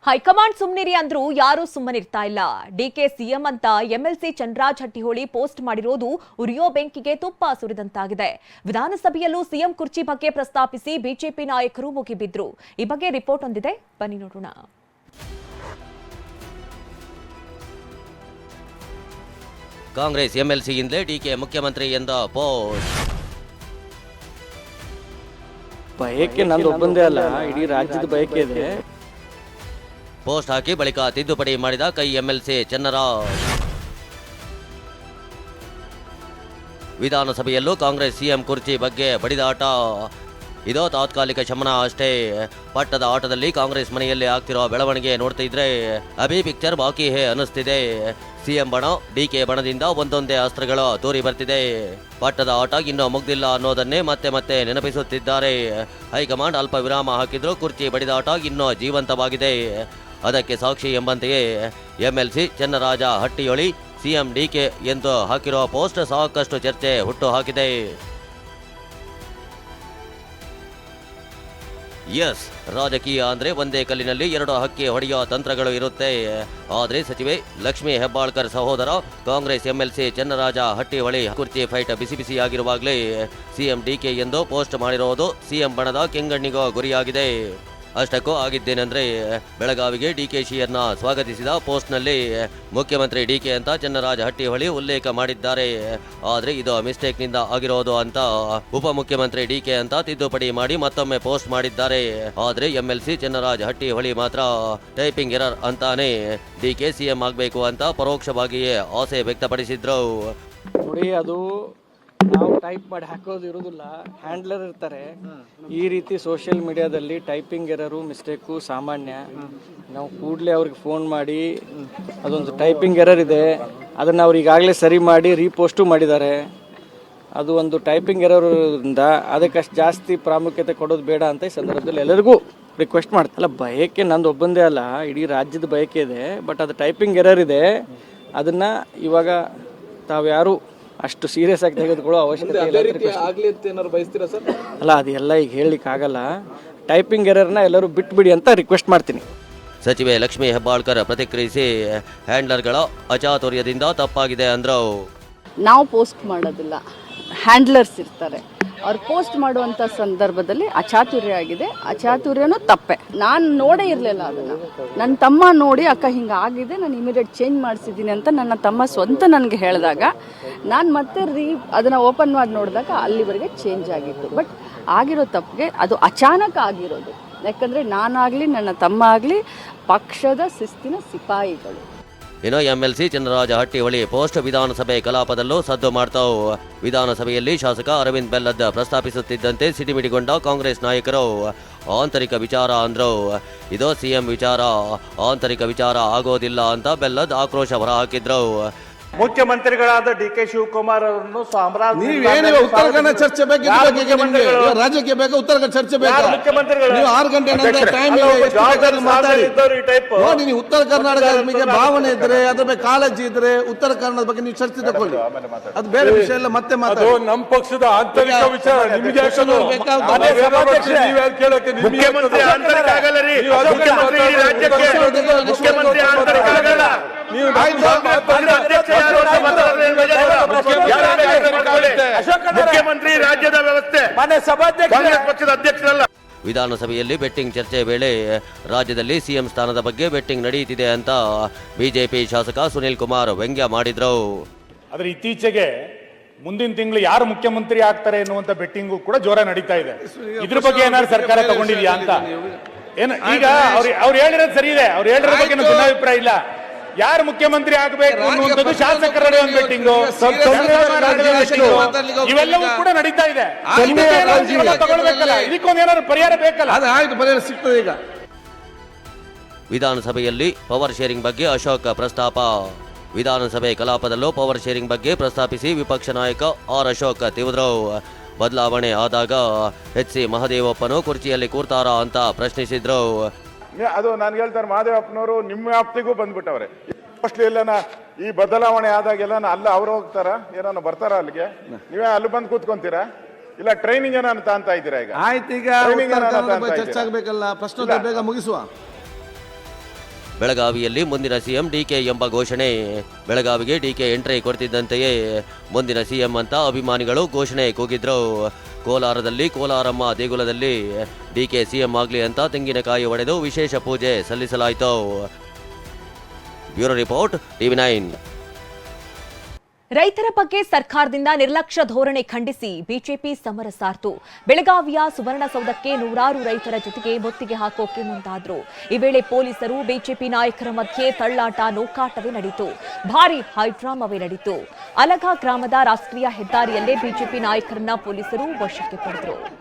High command ಸುಮ್ಮನಿರಿ ಅಂದ್ರೂ ಯಾರೂ ಸುಮ್ಮನಿರ್ತಾ ಇಲ್ಲ. ಡಿಕೆ ಸಿಎಂ ಅಂತ ಎಂಎಲ್ಸಿ ಚನ್ನರಾಜ್ ಹಟ್ಟಿಹೊಳಿ ಪೋಸ್ಟ್ ಮಾಡಿರೋದು ಉರಿಯೋ ಬೆಂಕಿಗೆ ತುಪ್ಪ ಸುರಿದಂತಾಗಿದೆ. ವಿಧಾನಸಭೆಯಲ್ಲೂ ಸಿಎಂ ಕುರ್ಚಿ ಬಗ್ಗೆ ಪ್ರಸ್ತಾಪಿಸಿ ಬಿಜೆಪಿ ನಾಯಕರು ಮುಗಿಬಿದ್ರು. ಈ ಬಗ್ಗೆ ರಿಪೋರ್ಟ್ ಹೊಂದಿದೆ, ಬನ್ನಿ ನೋಡೋಣ. ಕಾಂಗ್ರೆಸ್ ಎಂಎಲ್ಸಿಯಿಂದಲೇ ಡಿಕೆ ಮುಖ್ಯಮಂತ್ರಿ ಎಂದ ಪೋಸ್ಟ್. ಬಯಕೆ ನಂದು ಒಬ್ಬಂದೇ ಅಲ್ಲ, ಇಡೀ ರಾಜ್ಯದ ಬಯಕೆ ಇದೆ. ಪೋಸ್ಟ್ ಹಾಕಿ ಬಳಿಕ ತಿದ್ದುಪಡಿ ಮಾಡಿದ ಕೈ ಎಂಎಲ್ಸಿ ಚನ್ನರಾಜ್. ವಿಧಾನಸಭೆಯಲ್ಲೂ ಕಾಂಗ್ರೆಸ್ ಸಿಎಂ ಕುರ್ಚಿ ಬಗ್ಗೆ ಬಡಿದಾಟ. ಇದು ತಾತ್ಕಾಲಿಕ ಶಮನ ಅಷ್ಟೇ. ಪಟ್ಟದ ಆಟದಲ್ಲಿ ಕಾಂಗ್ರೆಸ್ ಮನೆಯಲ್ಲಿ ಆಗ್ತಿರೋ ಬೆಳವಣಿಗೆ ನೋಡ್ತಾ ಇದ್ರೆ ಅಭಿ ಪಿಕ್ಚರ್ ಬಾಕಿ ಹೇ ಅನ್ನಿಸ್ತಿದೆ. ಸಿಎಂ ಬಣ ಡಿಕೆ ಬಣದಿಂದ ಒಂದೊಂದೇ ಅಸ್ತ್ರಗಳು ತೋರಿ ಬರ್ತಿದೆ. ಪಟ್ಟದ ಆಟ ಇನ್ನೂ ಮುಗ್ದಿಲ್ಲ ಅನ್ನೋದನ್ನೇ ಮತ್ತೆ ಮತ್ತೆ ನೆನಪಿಸುತ್ತಿದ್ದಾರೆ. ಹೈಕಮಾಂಡ್ ಅಲ್ಪ ವಿರಾಮ ಹಾಕಿದ್ರು, ಕುರ್ಚಿ ಬಡಿದಾಟ ಇನ್ನೂ ಜೀವಂತವಾಗಿದೆ. ಅದಕ್ಕೆ ಸಾಕ್ಷಿ ಎಂಬಂತೆಯೇ ಎಂಎಲ್ಸಿ ಚನ್ನರಾಜ ಹಟ್ಟಿಹೊಳಿ ಸಿಎಂ ಡಿಕೆ ಎಂದು ಹಾಕಿರೋ ಪೋಸ್ಟ್ ಸಾಕಷ್ಟು ಚರ್ಚೆ ಹುಟ್ಟು ಹಾಕಿದೆ. ಎಸ್, ರಾಜಕೀಯ ಅಂದ್ರೆ ಒಂದೇ ಕಲ್ಲಿನಲ್ಲಿ ಎರಡು ಹಕ್ಕಿ ಹೊಡೆಯೋ ತಂತ್ರಗಳು ಇರುತ್ತೆ. ಆದರೆ ಸಚಿವೆ ಲಕ್ಷ್ಮೀ ಹೆಬ್ಬಾಳ್ಕರ್ ಸಹೋದರ ಕಾಂಗ್ರೆಸ್ ಎಂಎಲ್ಸಿ ಚನ್ನರಾಜ ಹಟ್ಟಿಹೊಳಿ ಕುರ್ಚಿ ಫೈಟ್ ಬಿಸಿ ಬಿಸಿಯಾಗಿರುವಾಗಲೇ ಸಿಎಂ ಡಿಕೆ ಎಂದು ಪೋಸ್ಟ್ ಮಾಡಿರೋದು ಸಿಎಂ ಬಣದ ಕೆಂಗಣ್ಣಿಗೂ ಗುರಿಯಾಗಿದೆ. ಅಷ್ಟಕ್ಕೂ ಆಗಿದ್ದೇನೆಂದ್ರೆ ಬೆಳಗಾವಿಗೆ ಡಿಕೆಶಿಯನ್ನ ಸ್ವಾಗತಿಸಿದ ಪೋಸ್ಟ್ನಲ್ಲಿ ಮುಖ್ಯಮಂತ್ರಿ ಡಿಕೆ ಅಂತ ಚನ್ನರಾಜ ಹಟ್ಟಿಹೊಳಿ ಉಲ್ಲೇಖ ಮಾಡಿದ್ದಾರೆ. ಆದರೆ ಇದು ಮಿಸ್ಟೇಕ್ನಿಂದ ಆಗಿರೋದು ಅಂತ ಉಪಮುಖ್ಯಮಂತ್ರಿ ಡಿಕೆ ಅಂತ ತಿದ್ದುಪಡಿ ಮಾಡಿ ಮತ್ತೊಮ್ಮೆ ಪೋಸ್ಟ್ ಮಾಡಿದ್ದಾರೆ. ಆದರೆ ಎಂಎಲ್ಸಿ ಚನ್ನರಾಜ ಹಟ್ಟಿಹೊಳಿ ಮಾತ್ರ ಟೈಪಿಂಗ್ ಎರರ್ ಅಂತಾನೆ ಡಿಕೆ ಸಿಎಂ ಆಗಬೇಕು ಅಂತ ಪರೋಕ್ಷವಾಗಿಯೇ ಆಸೆ ವ್ಯಕ್ತಪಡಿಸಿದ್ರು. ನೋಡಿ, ಅದು ನಾವು ಟೈಪ್ ಮಾಡಿ ಹಾಕೋದು ಇರೋದಿಲ್ಲ, ಹ್ಯಾಂಡ್ಲರ್ ಇರ್ತಾರೆ. ಈ ರೀತಿ ಸೋಷಿಯಲ್ ಮೀಡಿಯಾದಲ್ಲಿ ಟೈಪಿಂಗ್ ಎರರು ಮಿಸ್ಟೇಕು ಸಾಮಾನ್ಯ. ನಾವು ಕೂಡಲೇ ಅವ್ರಿಗೆ ಫೋನ್ ಮಾಡಿ ಅದೊಂದು ಟೈಪಿಂಗ್ ಎರರ್ ಇದೆ, ಅದನ್ನು ಅವ್ರು ಈಗಾಗಲೇ ಸರಿ ಮಾಡಿ ರೀಪೋಸ್ಟು ಮಾಡಿದ್ದಾರೆ. ಅದು ಒಂದು ಟೈಪಿಂಗ್ ಎರರಿಂದ ಅದಕ್ಕಷ್ಟು ಜಾಸ್ತಿ ಪ್ರಾಮುಖ್ಯತೆ ಕೊಡೋದು ಬೇಡ ಅಂತ ಈ ಸಂದರ್ಭದಲ್ಲಿ ಎಲ್ಲರಿಗೂ ರಿಕ್ವೆಸ್ಟ್ ಮಾಡ್ತಲ್ಲ. ಬಯಕೆ ನಂದು ಒಬ್ಬಂದೇ ಅಲ್ಲ, ಇಡೀ ರಾಜ್ಯದ ಬಯಕೆ ಇದೆ. ಬಟ್ ಅದು ಟೈಪಿಂಗ್ ಎರರ್ ಇದೆ, ಅದನ್ನು ಇವಾಗ ತಾವ್ಯಾರು ಅಷ್ಟು ಸೀರಿಯಸ್ ಆಗಿ ತೆಗೆದುಕೊಳ್ಳೋ ಅವಶ್ಯಕತೆ ಅಲ್ಲ. ಅದೆಲ್ಲ ಈಗ ಹೇಳಲಿಕ್ಕೆ ಆಗಲ್ಲ. ಟೈಪಿಂಗ್ ಎರರ್ನ ಎಲ್ಲರೂ ಬಿಟ್ಬಿಡಿ ಅಂತ ರಿಕ್ವೆಸ್ಟ್ ಮಾಡ್ತೀನಿ. ಸಚಿವೆ ಲಕ್ಷ್ಮೀ ಹೆಬ್ಬಾಳ್ಕರ್ ಪ್ರತಿಕ್ರಿಯಿಸಿ ಹ್ಯಾಂಡ್ಲರ್ಗಳ ಅಚಾತುರ್ಯದಿಂದ ತಪ್ಪಾಗಿದೆ ಅಂದ್ರು. ನಾವು ಪೋಸ್ಟ್ ಮಾಡೋದಿಲ್ಲ, ಹ್ಯಾಂಡ್ಲರ್ಸ್ ಇರ್ತಾರೆ. ಅವ್ರು ಪೋಸ್ಟ್ ಮಾಡುವಂಥ ಸಂದರ್ಭದಲ್ಲಿ ಅಚಾತುರ್ಯ ಆಗಿದೆ, ಅಚಾತುರ್ಯನೂ ತಪ್ಪೆ. ನಾನು ನೋಡೇ ಇರಲಿಲ್ಲ ಅದನ್ನು. ನನ್ನ ತಮ್ಮ ನೋಡಿ ಅಕ್ಕ ಹಿಂಗೆ ಆಗಿದೆ, ನಾನು ಇಮಿಡಿಯೇಟ್ ಚೇಂಜ್ ಮಾಡಿಸಿದ್ದೀನಿ ಅಂತ ನನ್ನ ತಮ್ಮ ಸ್ವಂತ ನನಗೆ ಹೇಳಿದಾಗ ನಾನು ಮತ್ತೆ ಅದನ್ನು ಓಪನ್ ಮಾಡಿ ನೋಡಿದಾಗ ಅಲ್ಲಿವರೆಗೆ ಚೇಂಜ್ ಆಗಿತ್ತು. ಬಟ್ ಆಗಿರೋ ತಪ್ಪಿಗೆ ಅದು ಅಚಾನಕ್ ಆಗಿರೋದು. ಯಾಕಂದರೆ ನಾನಾಗಲಿ ನನ್ನ ತಮ್ಮ ಆಗಲಿ ಪಕ್ಷದ ಶಿಸ್ತಿನ ಸಿಪಾಯಿಗಳು. ಇನ್ನು ಎಂಎಲ್ಸಿ ಚನ್ನರಾಜ ಹಟ್ಟಿಹೊಳಿ ಪೋಸ್ಟ್ ವಿಧಾನಸಭೆ ಕಲಾಪದಲ್ಲೂ ಸದ್ದು ಮಾಡ್ತಾವು. ವಿಧಾನಸಭೆಯಲ್ಲಿ ಶಾಸಕ ಅರವಿಂದ್ ಬೆಲ್ಲದ್ ಪ್ರಸ್ತಾಪಿಸುತ್ತಿದ್ದಂತೆ ಸಿಡಿಮಿಡಿಗೊಂಡ ಕಾಂಗ್ರೆಸ್ ನಾಯಕರು ಆಂತರಿಕ ವಿಚಾರ ಅಂದ್ರು. ಇದು ಸಿಎಂ ವಿಚಾರ, ಆಂತರಿಕ ವಿಚಾರ ಆಗೋದಿಲ್ಲ ಅಂತ ಬೆಲ್ಲದ್ ಆಕ್ರೋಶ ಹೊರಹಾಕಿದ್ರು. ಮುಖ್ಯಮಂತ್ರಿಗಳಾದ ಡಿಕೆ ಶಿವಕುಮಾರ್ ಅವರನ್ನು ಉತ್ತರ ಕನ್ನಡ ಚರ್ಚೆ ಬೇಕು, ರಾಜ್ಯಕ್ಕೆ ಬೇಕು, ಉತ್ತರ ಕನ್ನಡ ಚರ್ಚೆ ಬೇಕು. ನೀವು 6 ಗಂಟೆ ನೀವು ಉತ್ತರ ಕರ್ನಾಟಕದ ಭಾವನೆ ಇದ್ರೆ, ಅದ್ರ ಬಗ್ಗೆ ಕಾಳಜಿ ಇದ್ರೆ ಉತ್ತರ ಕನ್ನಡದ ಬಗ್ಗೆ ನೀವು ಚರ್ಚೆ ತಗೊಳ್ಳಿ. ಅದು ಬೇರೆ ವಿಷಯ ಇಲ್ಲ. ಮತ್ತೆ ನಮ್ಮ ಪಕ್ಷದ ಆಂತರಿಕ ವಿಚಾರ ನಿಮ್ಗೆ ಮುಖ್ಯಮಂತ್ರಿ ಆಂತರಿಕ ಆಗಲ್ಲ ರೀ, ಮುಖ್ಯಮಂತ್ರಿ ಆಂತರಿಕ ಆಗಲ್ಲ. ಮುಖ್ಯಮಂತ್ರಿ ರಾಜ್ಯದ ವ್ಯವಸ್ಥೆ, ಕಾಂಗ್ರೆಸ್ ಪಕ್ಷದ ಅಧ್ಯಕ್ಷರಲ್ಲ. ವಿಧಾನಸಭೆಯಲ್ಲಿ ಬೆಟ್ಟಿಂಗ್ ಚರ್ಚೆ ವೇಳೆ ರಾಜ್ಯದಲ್ಲಿ ಸಿಎಂ ಸ್ಥಾನದ ಬಗ್ಗೆ ಬೆಟ್ಟಿಂಗ್ ನಡೆಯುತ್ತಿದೆ ಅಂತ ಬಿಜೆಪಿ ಶಾಸಕ ಸುನಿಲ್ ಕುಮಾರ್ ವ್ಯಂಗ್ಯ ಮಾಡಿದ್ರು. ಆದ್ರೆ ಇತ್ತೀಚೆಗೆ ಮುಂದಿನ ತಿಂಗಳು ಯಾರು ಮುಖ್ಯಮಂತ್ರಿ ಆಗ್ತಾರೆ ಎನ್ನುವಂತ ಬೆಟ್ಟಿಂಗು ಕೂಡ ಜೋರ ನಡೀತಾ ಇದೆ. ಇದ್ರ ಬಗ್ಗೆ ಏನಾದ್ರು ಸರ್ಕಾರ ತಗೊಂಡಿದ್ಯಾ ಅಂತ ಏನು? ಈಗ ಅವ್ರು ಹೇಳಿರೋದು ಸರಿ ಇದೆ, ಅವ್ರು ಹೇಳಿರೋ ಬಗ್ಗೆ ಭಿನ್ನಾಭಿಪ್ರಾಯ ಇಲ್ಲ. ಯಾರು ಮುಖ್ಯಮಂತ್ರಿ ಆಗಬೇಕು ಅನ್ನುವಂಥದ್ದು ಶಾಸಕರ ಬೆಟ್ಟಿಂಗು, ಇವೆಲ್ಲವೂ ಕೂಡ ನಡೀತಾ ಇದೆ. ತಗೊಳ್ಬೇಕಲ್ಲ, ಇದಕ್ಕೊಂದು ಏನಾದ್ರು ಪರಿಹಾರ ಬೇಕಲ್ಲ. ಪರಿಹಾರ ಸಿಗ್ತದೆ. ಈಗ ವಿಧಾನಸಭೆಯಲ್ಲಿ ಪವರ್ ಶೇರಿಂಗ್ ಬಗ್ಗೆ ಅಶೋಕ್ ಪ್ರಸ್ತಾಪ. ವಿಧಾನಸಭೆ ಕಲಾಪದಲ್ಲೂ ಪವರ್ ಶೇರಿಂಗ್ ಬಗ್ಗೆ ಪ್ರಸ್ತಾಪಿಸಿ ವಿಪಕ್ಷ ನಾಯಕ ಆರ್ ಅಶೋಕ್ ತಿವಿದ್ರು. ಬದಲಾವಣೆ ಆದಾಗ ಎಚ್.ಸಿ. ಮಹದೇವಪ್ಪನು ಕುರ್ಚಿಯಲ್ಲಿ ಕೂರ್ತಾರ ಅಂತ ಪ್ರಶ್ನಿಸಿದ್ರು. ಅದು ನಾನು ಹೇಳ್ತಾರೆ, ಮಹದೇವಪ್ಪನವರು ನಿಮ್ಮ ವ್ಯಾಪ್ತಿಗೂ ಬಂದ್ಬಿಟ್ಟವ್ರೆ. ಫಸ್ಟ್ ಎಲ್ಲನ ಈ ಬದಲಾವಣೆ ಆದಾಗೆಲ್ಲ ಅಲ್ಲ ಅವ್ರು ಹೋಗ್ತಾರ, ಏನಾನ ಬರ್ತಾರ ಅಲ್ಲಿಗೆ, ನೀವೇ ಅಲ್ಲಿ ಬಂದು ಕೂತ್ಕೊಂತೀರಾ? ಇಲ್ಲ ಟ್ರೈನಿಂಗ್ ಏನಾನ ತಾಂತ ಇದ್ದೀರಾ? ಈಗ ಆಯ್ತು, ಈಗ ಚರ್ಚೆ ಆಗ್ಬೇಕಲ್ಲ, ಪ್ರಶ್ನೋತ್ತರ ಬೇಗ ಮುಗಿಸುವ. ಬೆಳಗಾವಿಯಲ್ಲಿ ಮುಂದಿನ ಸಿಎಂ ಡಿಕೆ ಎಂಬ ಘೋಷಣೆ. ಬೆಳಗಾವಿಗೆ ಡಿಕೆ ಎಂಟ್ರಿ ಕೊಡ್ತಿದ್ದಂತೆಯೇ ಮುಂದಿನ ಸಿಎಂ ಅಂತ ಅಭಿಮಾನಿಗಳು ಘೋಷಣೆ ಕೂಗಿದ್ರು. ಕೋಲಾರದಲ್ಲಿ ಕೋಲಾರಮ್ಮ ದೇಗುಲದಲ್ಲಿ ಡಿಕೆ ಸಿಎಂ ಆಗಲಿ ಅಂತ ತೆಂಗಿನಕಾಯಿ ಒಡೆದು ವಿಶೇಷ ಪೂಜೆ ಸಲ್ಲಿಸಲಾಯಿತು. Bureau report TV9. ರೈತರ ಬಗ್ಗೆ ಸರ್ಕಾರದಿಂದ ನಿರ್ಲಕ್ಷ್ಯ ಧೋರಣೆ ಖಂಡಿಸಿ ಬಿಜೆಪಿ ಸಮರ ಸಾರ್ತು. ಬೆಳಗಾವಿಯ ಸುವರ್ಣಸೌಧಕ್ಕೆ ನೂರಾರು ರೈತರ ಜೊತೆಗೆ ಮುತ್ತಿಗೆ ಹಾಕೋಕೆ ಮುಂದಾದ್ರು. ಈ ವೇಳೆ ಪೊಲೀಸರು ಬಿಜೆಪಿ ನಾಯಕರ ಮಧ್ಯೆ ತಳ್ಳಾಟ ನೂಕಾಟವೇ ನಡೆಯಿತು. ಭಾರೀ ಹೈಡ್ರಾಮವೇ ನಡೆಯಿತು. ಅಲಗಾ ಗ್ರಾಮದ ರಾಷ್ಟ್ರೀಯ ಹೆದ್ದಾರಿಯಲ್ಲೇ ಬಿಜೆಪಿ ನಾಯಕರನ್ನ ಪೊಲೀಸರು ವಶಕ್ಕೆ ಪಡೆದರು.